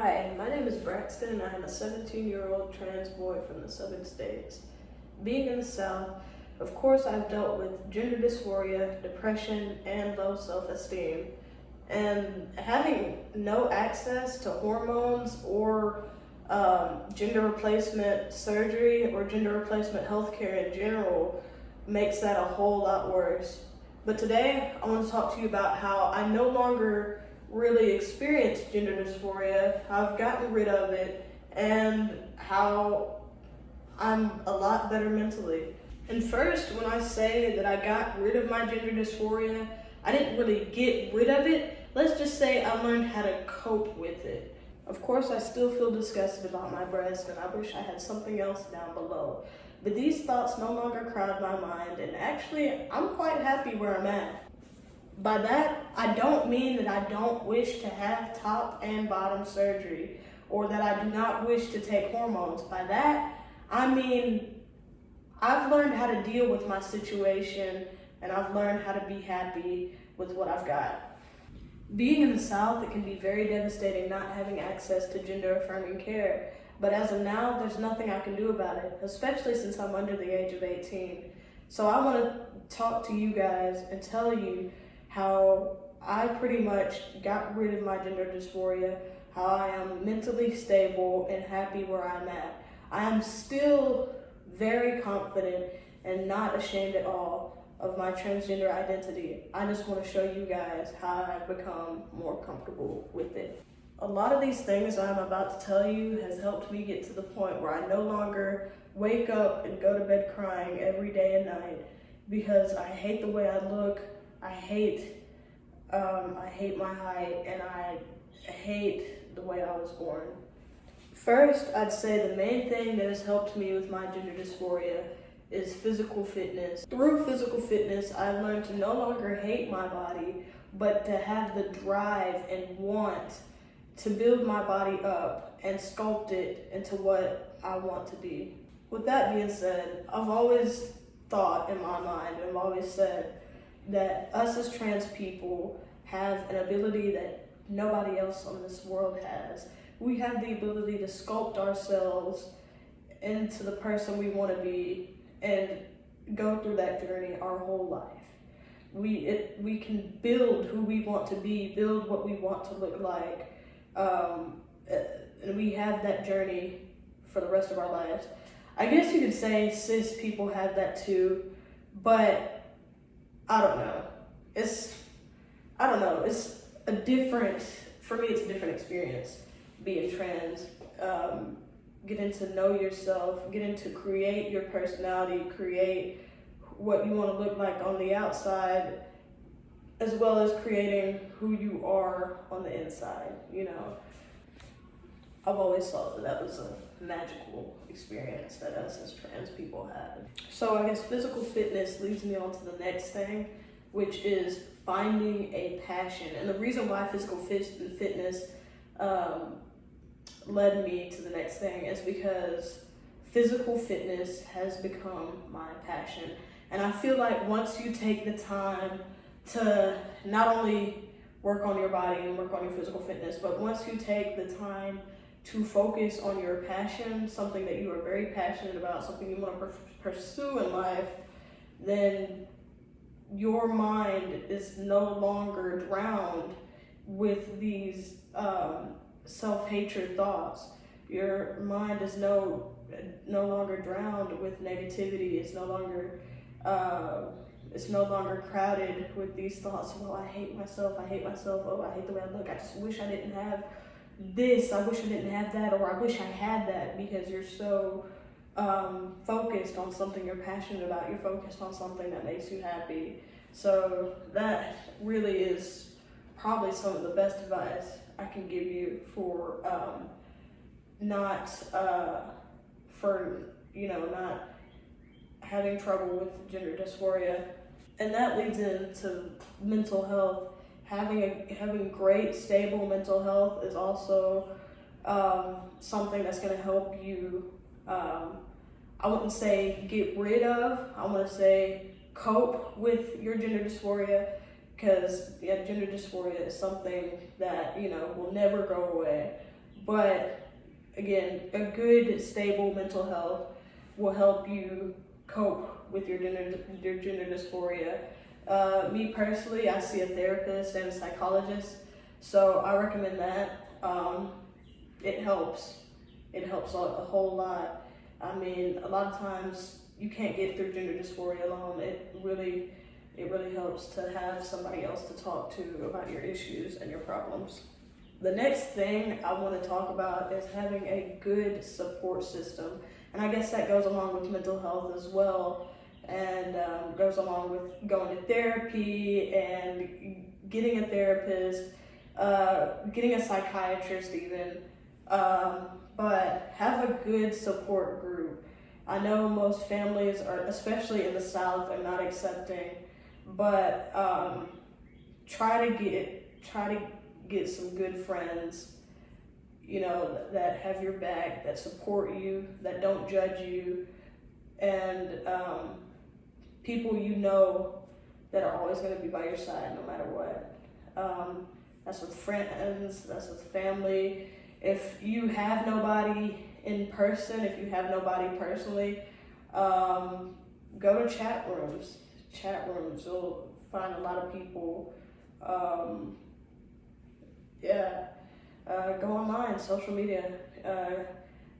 Hi, my name is Braxton and I am a 17-year-old trans boy from the Southern States. Being in the South, of course I've dealt with gender dysphoria, depression, and low self-esteem. And having no access to hormones or gender replacement surgery or gender replacement healthcare in general makes that a whole lot worse. But today I want to talk to you about how I no longer really experienced gender dysphoria, how I've gotten rid of it, and how I'm a lot better mentally. And first, when I say that I got rid of my gender dysphoria, I didn't really get rid of it. Let's just say I learned how to cope with it. Of course, I still feel disgusted about my breast and I wish I had something else down below. But these thoughts no longer crowd my mind, and actually, I'm quite happy where I'm at. By that, I don't mean that I don't wish to have top and bottom surgery or that I do not wish to take hormones. By that, I mean I've learned how to deal with my situation and I've learned how to be happy with what I've got. Being in the South, it can be very devastating not having access to gender-affirming care. But as of now, there's nothing I can do about it, especially since I'm under the age of 18. So I want to talk to you guys and tell you how I pretty much got rid of my gender dysphoria, how I am mentally stable and happy where I'm at. I am still very confident and not ashamed at all of my transgender identity. I just want to show you guys how I've become more comfortable with it. A lot of these things I'm about to tell you has helped me get to the point where I no longer wake up and go to bed crying every day and night because I hate the way I look. I hate my height, and I hate the way I was born. First, I'd say the main thing that has helped me with my gender dysphoria is physical fitness. Through physical fitness, I've learned to no longer hate my body, but to have the drive and want to build my body up and sculpt it into what I want to be. With that being said, I've always thought in my mind, and I've always said, that us as trans people have an ability that nobody else on this world has. We have the ability to sculpt ourselves into the person we want to be and go through that journey our whole life. We can build who we want to be, build what we want to look like, and we have that journey for the rest of our lives. I guess you could say cis people have that too, but I don't know. It's a different, for me it's a different experience being trans. Getting to know yourself, getting to create your personality, create what you want to look like on the outside, as well as creating who you are on the inside, you know. I've always thought that was a magical experience that us as trans people had. So I guess physical fitness leads me on to the next thing, which is finding a passion. And the reason why physical fitness led me to the next thing is because physical fitness has become my passion. And I feel like once you take the time to not only work on your body and work on your physical fitness, but once you take the time to focus on your passion, something that you are very passionate about, something you want to pursue in life, then your mind is no longer drowned with these self-hatred thoughts. Your mind is no longer drowned with negativity. It's no longer crowded with these thoughts of, oh, I hate myself, oh, I hate the way I look, I just wish I didn't have this, I wish I didn't have that, or I wish I had that, because you're so focused on something you're passionate about, you're focused on something that makes you happy. So that really is probably some of the best advice I can give you for not having trouble with gender dysphoria. And that leads into mental health. Having great, stable mental health is also something that's going to help you, I wouldn't say get rid of, I want to say cope with your gender dysphoria, because gender dysphoria is something that, will never go away. But again, a good, stable mental health will help you cope with your gender dysphoria. Me personally, I see a therapist and a psychologist, so I recommend that. It helps. It helps a whole lot. I mean, a lot of times you can't get through gender dysphoria alone. It really helps to have somebody else to talk to about your issues and your problems. The next thing I want to talk about is having a good support system. And I guess that goes along with mental health as well, and goes along with going to therapy and getting a therapist, getting a psychiatrist even. But have a good support group. I know most families are, especially in the South, are not accepting, but try to get some good friends, you know, that have your back, that support you, that don't judge you, and people you know that are always going to be by your side no matter what. That's with friends, that's with family. If you have nobody in person, if you have nobody personally, go to chat rooms. You'll find a lot of people. Go online, social media.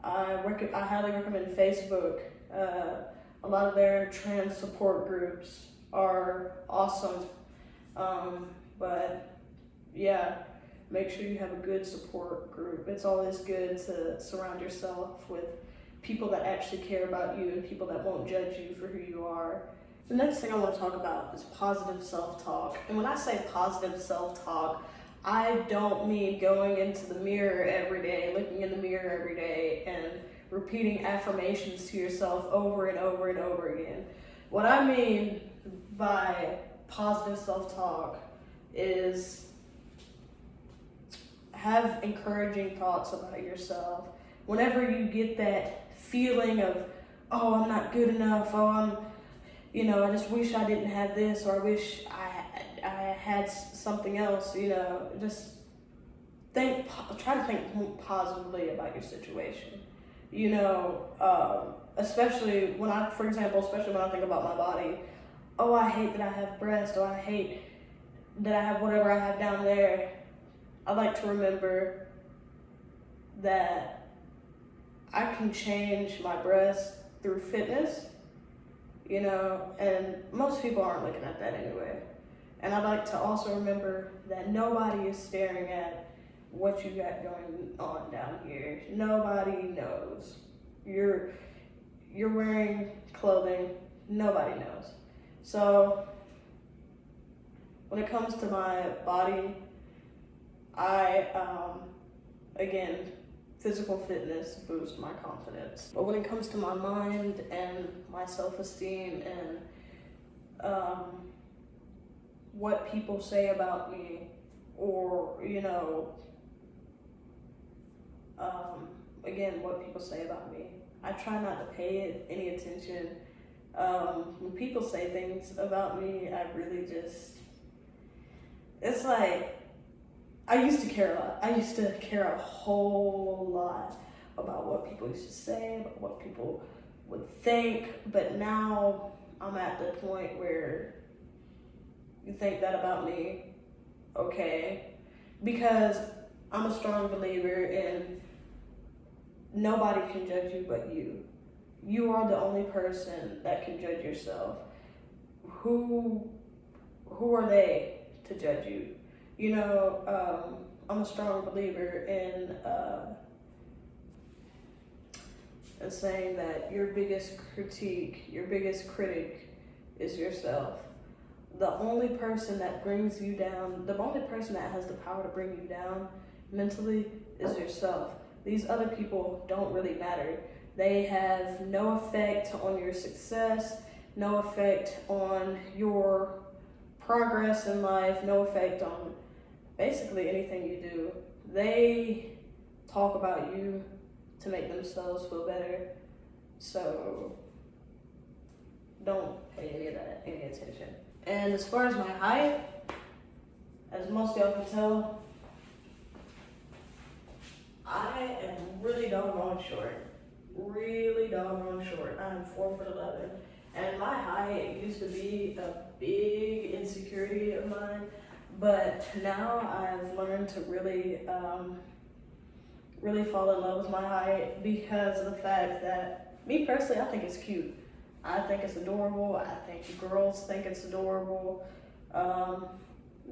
I highly recommend Facebook. A lot of their trans support groups are awesome. But yeah, make sure you have a good support group. It's always good to surround yourself with people that actually care about you and people that won't judge you for who you are. The next thing I want to talk about is positive self-talk. And when I say positive self-talk, I don't mean going into the mirror every day, looking in the mirror every day and repeating affirmations to yourself over and over and over again. What I mean by positive self-talk is have encouraging thoughts about yourself. Whenever you get that feeling of, oh, I'm not good enough, oh, I just wish I didn't have this, or I wish I had something else, just try to think positively about your situation. Especially when I think about my body, oh, I hate that I have breasts, or I hate that I have whatever I have down there. I like to remember that I can change my breasts through fitness, and most people aren't looking at that anyway. And I like to also remember that nobody is staring at what you got going on down here. Nobody knows. You're wearing clothing, nobody knows. So when it comes to my body, again, physical fitness boosts my confidence. But when it comes to my mind and my self-esteem and what people say about me, or, again, what people say about me, I try not to pay it any attention. When people say things about me, I really it's like, I used to care a lot. I used to care a whole lot about what people used to say, about what people would think, but now I'm at the point where you think that about me, okay? Because I'm a strong believer in nobody can judge you but you. You are the only person that can judge yourself. Who are they to judge you? I'm a strong believer in saying that your biggest critic is yourself. The only person that brings you down, the only person that has the power to bring you down mentally is yourself. These other people don't really matter. They have no effect on your success, no effect on your progress in life, no effect on basically anything you do. They talk about you to make themselves feel better. So don't pay any attention. And as far as my height, as most of y'all can tell, I am really doggone short. Really doggone short. I'm 4'11", and my height used to be a big insecurity of mine, but now I've learned to really fall in love with my height because of the fact that, me personally, I think it's cute. I think it's adorable. I think girls think it's adorable.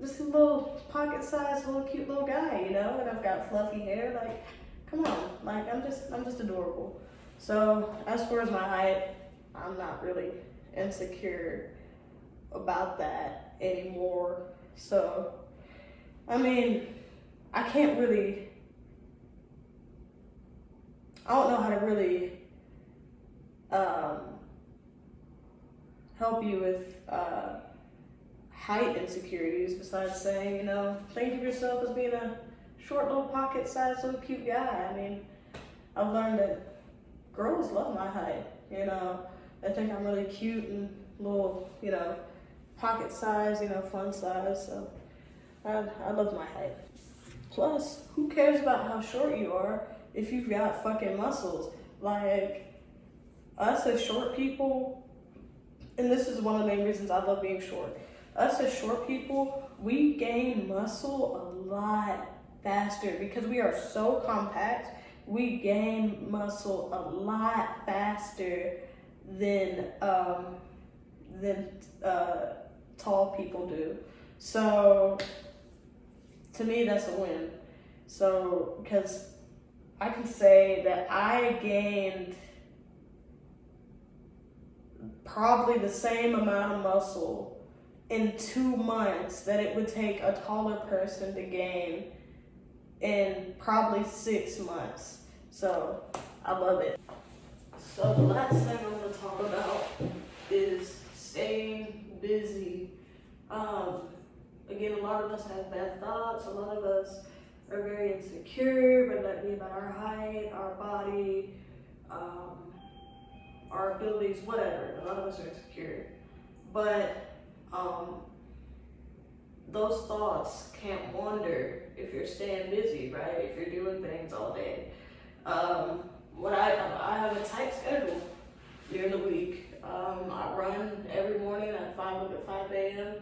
Just a little pocket-sized, little cute little guy, you know, and I've got fluffy hair. Like, come on, like I'm just adorable. So as far as my height, I'm not really insecure about that anymore. So, I mean, I can't really, I don't know how to really help you with height insecurities besides saying, you know, think of yourself as being a short little pocket-sized little cute guy. I mean, I've learned that girls love my height, you know. They think I'm really cute and little, you know, pocket size, you know, fun size. So I love my height. Plus, who cares about how short you are if you've got fucking muscles? Like, us as short people, and this is one of the main reasons I love being short. Us as short people, we gain muscle a lot faster because we are so compact. We gain muscle a lot faster than tall people do. So to me, that's a win. So because I can say that I gained probably the same amount of muscle in 2 months that it would take a taller person to gain in probably 6 months. So I love it. So the last thing I'm going to talk about is staying busy. Again, a lot of us have bad thoughts. A lot of us are very insecure, whether that be about our height, our body, our abilities, whatever. A lot of us are insecure. But those thoughts can't wander if you're staying busy, right? If you're doing things all day. I have a tight schedule during the week. I run every morning at 5 a.m.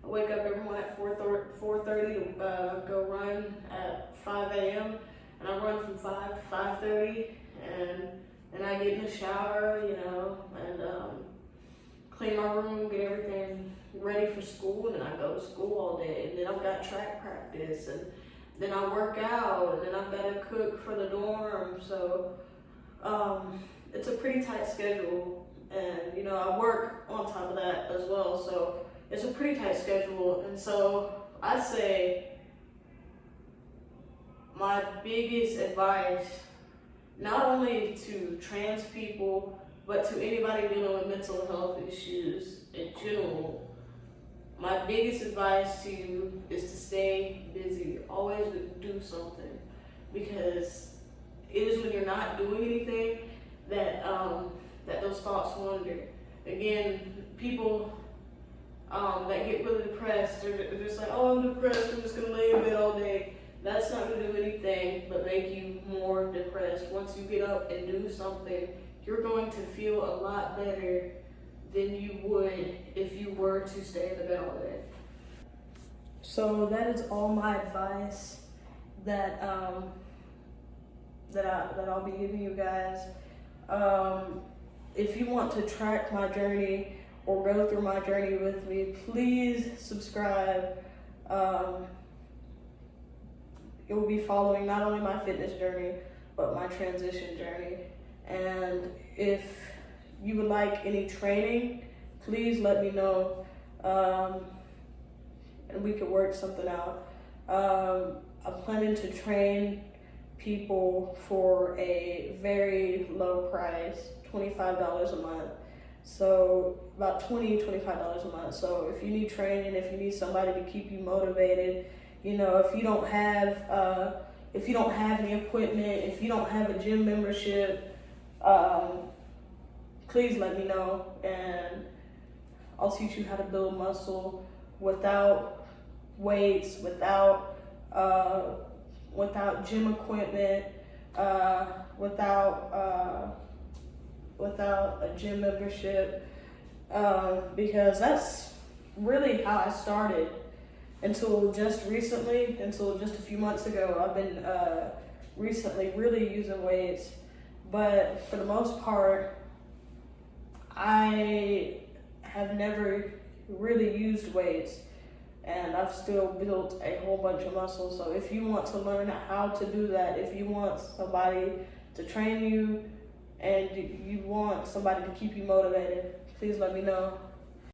I wake up every morning at 4:30 to go run at 5 a.m. and I run from 5 to 5:30, and then I get in the shower, you know, and clean my room, get everything ready for school, and then I go to school all day, and then I've got track practice, and then I work out, and then I've got to cook for the dorm. So it's a pretty tight schedule, and you know, I work on top of that as well, so it's a pretty tight schedule. And so I'd say my biggest advice, not only to trans people, but to anybody dealing with mental health issues in general, my biggest advice to you is to stay busy. Always do something, because it is when you're not doing anything that that those thoughts wander. Again, people that get really depressed, they're just like, oh, I'm depressed, I'm just gonna lay in bed all day. That's not gonna do anything but make you more depressed. Once you get up and do something, you're going to feel a lot better than you would if you were to stay in the bed all day. So that is all my advice that I'll be giving you guys. If you want to track my journey or go through my journey with me, please subscribe. It will be following not only my fitness journey, but my transition journey. And if you would like any training, please let me know, and we could work something out. I'm planning to train people for a very low price, $25 a month. So about $25 a month. So if you need training, if you need somebody to keep you motivated, you know, if you don't have any equipment, if you don't have a gym membership, please let me know, and I'll teach you how to build muscle without weights, without without gym equipment, without a gym membership, because that's really how I started. Until just a few months ago, I've been recently really using weights. But for the most part, I have never really used weights, and I've still built a whole bunch of muscle. So if you want to learn how to do that, if you want somebody to train you and you want somebody to keep you motivated, please let me know.